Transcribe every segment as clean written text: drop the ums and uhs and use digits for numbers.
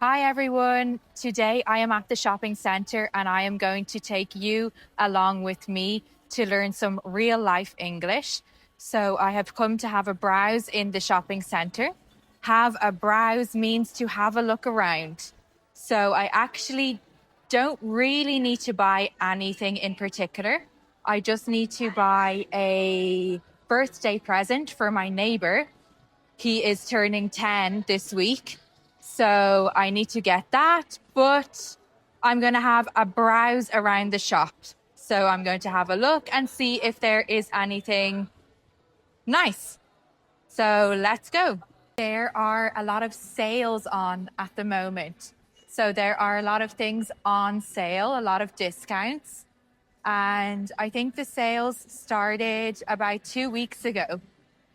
Hi everyone, today I am at the shopping centre and I am going to take you along with me to learn some real life English. So I have come to have a browse in the shopping centre. Have a browse means to have a look around. So I actually don't really need to buy anything in particular. I just need to buy a birthday present for my neighbour. He is turning 10 this week. So I need to get that, but I'm going to have a browse around the shop. So I'm going to have a look and see if there is anything nice. So let's go. There are a lot of sales on at the moment. So there are a lot of things on sale, a lot of discounts. And I think the sales started about 2 weeks ago.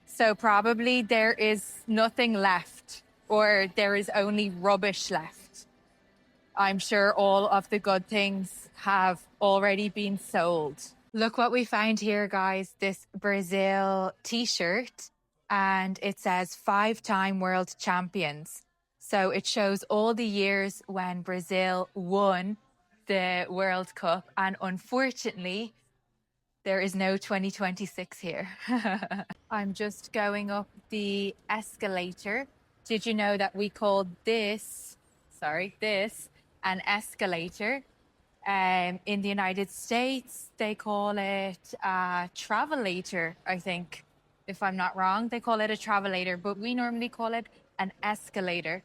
So probably there is nothing left, or there is only rubbish left. I'm sure all of the good things have already been sold. Look what we found here, guys, this Brazil t-shirt, and it says 5-time world champions. So it shows all the years when Brazil won the World Cup, and unfortunately, there is no 2026 here. I'm just going up the escalator. Did you know that we called this an escalator? In the United States, they call it a travelator, I think. If I'm not wrong, they call it a travelator, but we normally call it an escalator.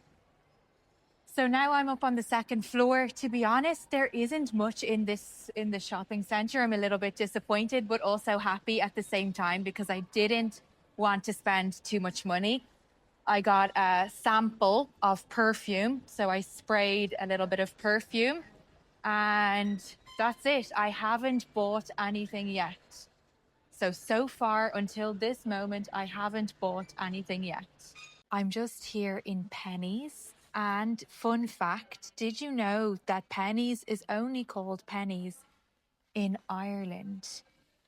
So now I'm up on the second floor. To be honest, there isn't much in the shopping center. I'm a little bit disappointed, but also happy at the same time because I didn't want to spend too much money. I got a sample of perfume, so I sprayed a little bit of perfume, and that's it. I haven't bought anything yet. So far until this moment, I haven't bought anything yet. I'm just here in Pennies. And fun fact, did you know that Pennies is only called Pennies in Ireland?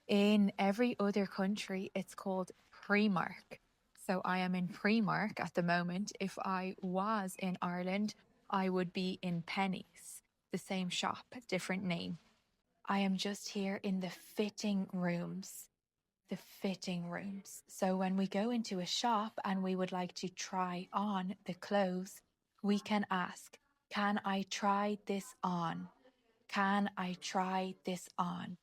In every other country, it's called Primark. So I am in Primark at the moment. If I was in Ireland, I would be in Pennies, the same shop, different name. I am just here in the fitting rooms. The fitting rooms. So when we go into a shop and we would like to try on the clothes, we can ask, can I try this on? Can I try this on?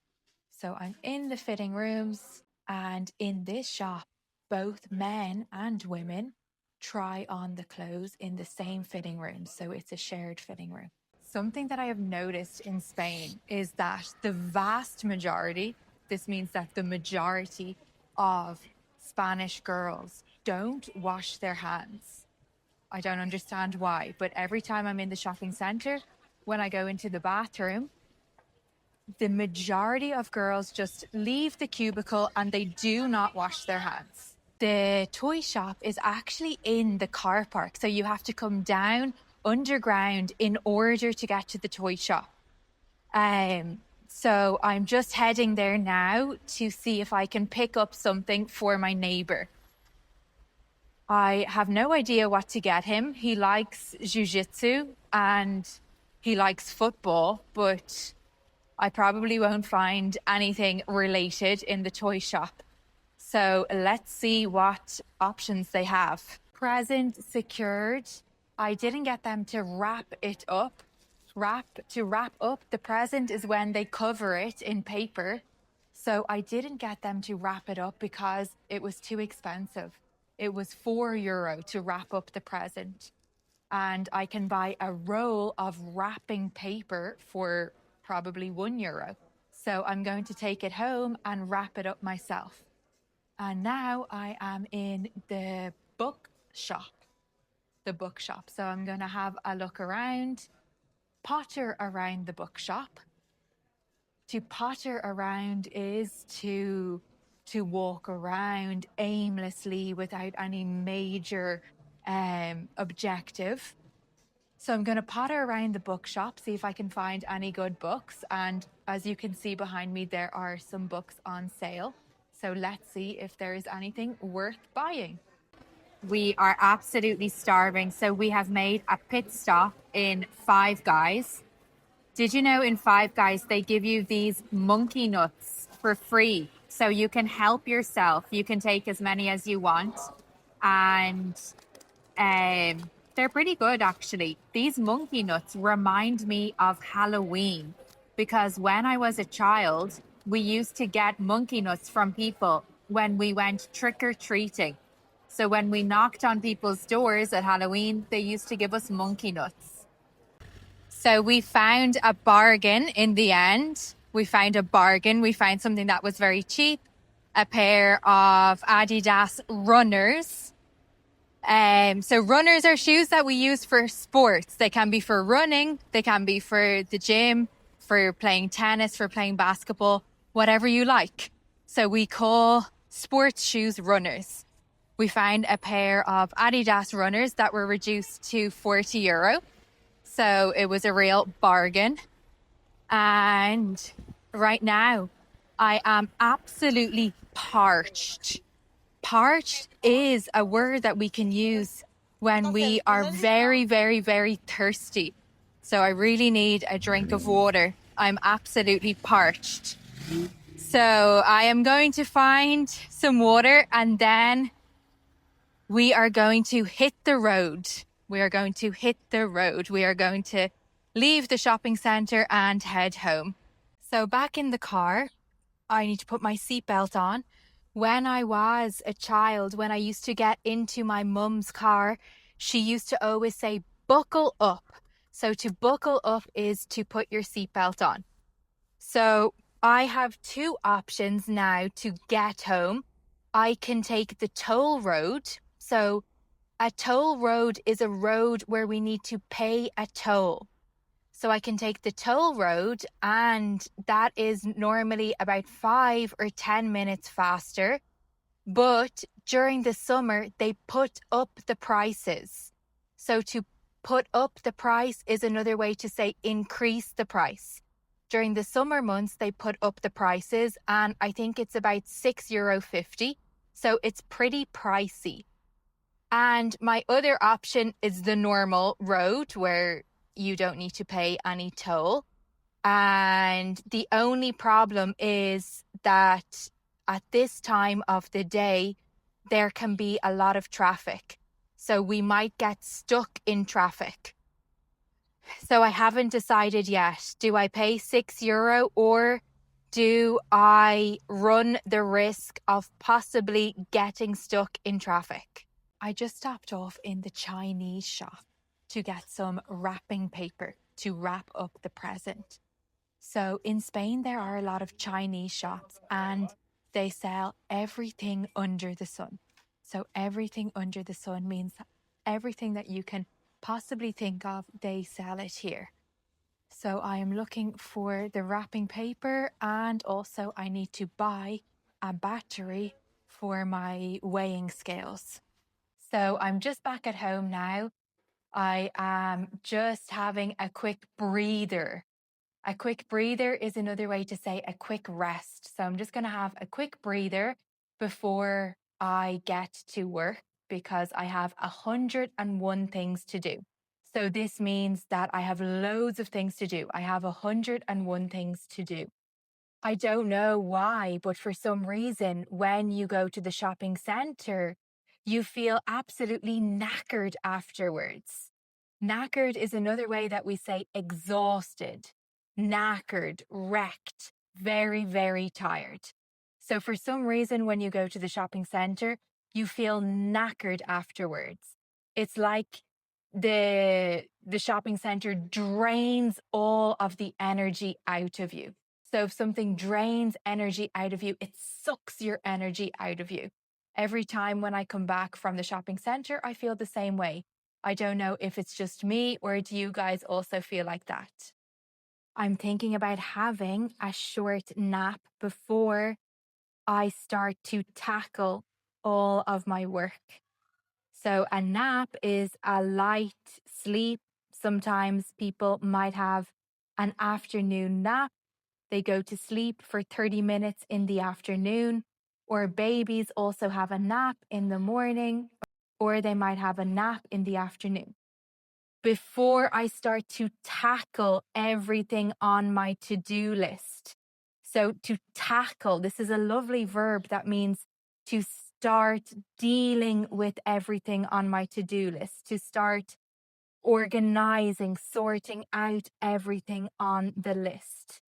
So I'm in the fitting rooms, and in this shop, both men and women try on the clothes in the same fitting room. So it's a shared fitting room. Something that I have noticed in Spain is that the vast majority, this means that the majority of Spanish girls don't wash their hands. I don't understand why, but every time I'm in the shopping center, when I go into the bathroom, the majority of girls just leave the cubicle and they do not wash their hands. The toy shop is actually in the car park, so you have to come down underground in order to get to the toy shop. So I'm just heading there now to see if I can pick up something for my neighbor. I have no idea what to get him. He likes jiu-jitsu and he likes football, but I probably won't find anything related in the toy shop. So let's see what options they have. Present secured. I didn't get them to wrap it up. To wrap up the present is when they cover it in paper. So I didn't get them to wrap it up because it was too expensive. It was €4 to wrap up the present. And I can buy a roll of wrapping paper for probably €1. So I'm going to take it home and wrap it up myself. And now I am in the bookshop. So I'm going to have a look around, potter around the bookshop. To potter around is to walk around aimlessly without any major objective. So I'm going to potter around the bookshop, see if I can find any good books. And as you can see behind me, there are some books on sale. So let's see if there is anything worth buying. We are absolutely starving. So we have made a pit stop in Five Guys. Did you know in Five Guys, they give you these monkey nuts for free? So you can help yourself. You can take as many as you want. And they're pretty good, actually. These monkey nuts remind me of Halloween because when I was a child, we used to get monkey nuts from people when we went trick or treating. So when we knocked on people's doors at Halloween, they used to give us monkey nuts. So we found a bargain in the end. We found a bargain. We found something that was very cheap, a pair of Adidas runners. So runners are shoes that we use for sports. They can be for running, they can be for the gym, for playing tennis, for playing basketball, whatever you like. So we call sports shoes runners. We found a pair of Adidas runners that were reduced to €40. So it was a real bargain. And right now, I am absolutely parched. Parched is a word that we can use when we are very, very, very thirsty. So I really need a drink of water. I'm absolutely parched. So I am going to find some water and then we are going to hit the road. We are going to hit the road. We are going to leave the shopping centre and head home. So back in the car, I need to put my seatbelt on. When I was a child, when I used to get into my mum's car, she used to always say, buckle up. So to buckle up is to put your seatbelt on. So I have two options now to get home. I can take the toll road. So a toll road is a road where we need to pay a toll. So I can take the toll road and that is normally about 5 or 10 minutes faster. But during the summer, they put up the prices. So to put up the price is another way to say increase the price. During the summer months, they put up the prices and I think it's about €6.50. So it's pretty pricey. And my other option is the normal road where you don't need to pay any toll. And the only problem is that at this time of the day, there can be a lot of traffic. So we might get stuck in traffic. So I haven't decided yet. Do I pay €6 or do I run the risk of possibly getting stuck in traffic? I just stopped off in the Chinese shop to get some wrapping paper to wrap up the present. So in Spain, there are a lot of Chinese shops and they sell everything under the sun. So everything under the sun means everything that you can possibly think of, they sell it here. So I am looking for the wrapping paper and also I need to buy a battery for my weighing scales. So I'm just back at home now. I am just having a quick breather. A quick breather is another way to say a quick rest. So I'm just going to have a quick breather before I get to work because I have 101 things to do. So this means that I have loads of things to do. I have 101 things to do. I don't know why, but for some reason, when you go to the shopping centre, you feel absolutely knackered afterwards. Knackered is another way that we say exhausted, knackered, wrecked, very, very tired. So for some reason, when you go to the shopping centre, you feel knackered afterwards. It's like the shopping centre drains all of the energy out of you. So if something drains energy out of you, it sucks your energy out of you. Every time when I come back from the shopping centre, I feel the same way. I don't know if it's just me or do you guys also feel like that? I'm thinking about having a short nap before I start to tackle all of my work. So a nap is a light sleep. Sometimes people might have an afternoon nap. They go to sleep for 30 minutes in the afternoon, or babies also have a nap in the morning. or they might have a nap in the afternoon. Before I start to tackle everything on my to-do list. So to tackle, this is a lovely verb that means to start dealing with everything on my to-do list, to start organizing, sorting out everything on the list.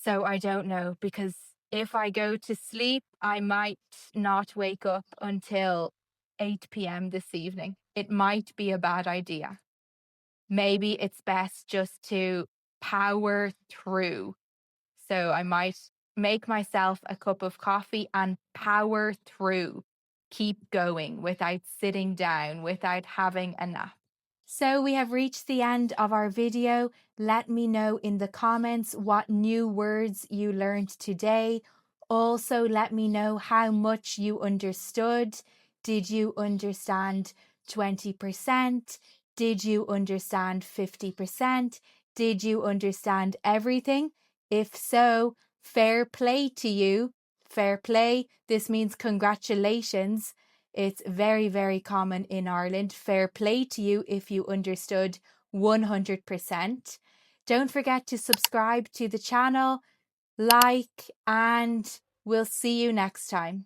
So I don't know, because if I go to sleep, I might not wake up until 8 p.m. this evening. It might be a bad idea. Maybe it's best just to power through. So I might make myself a cup of coffee and power through, keep going without sitting down, without having a nap. So we have reached the end of our video. Let me know in the comments what new words you learned today. Also, let me know how much you understood. Did you understand 20%? Did you understand 50%? Did you understand everything? If so, fair play to you. Fair play. This means congratulations. It's very, very common in Ireland. Fair play to you if you understood 100%. Don't forget to subscribe to the channel, like, and we'll see you next time.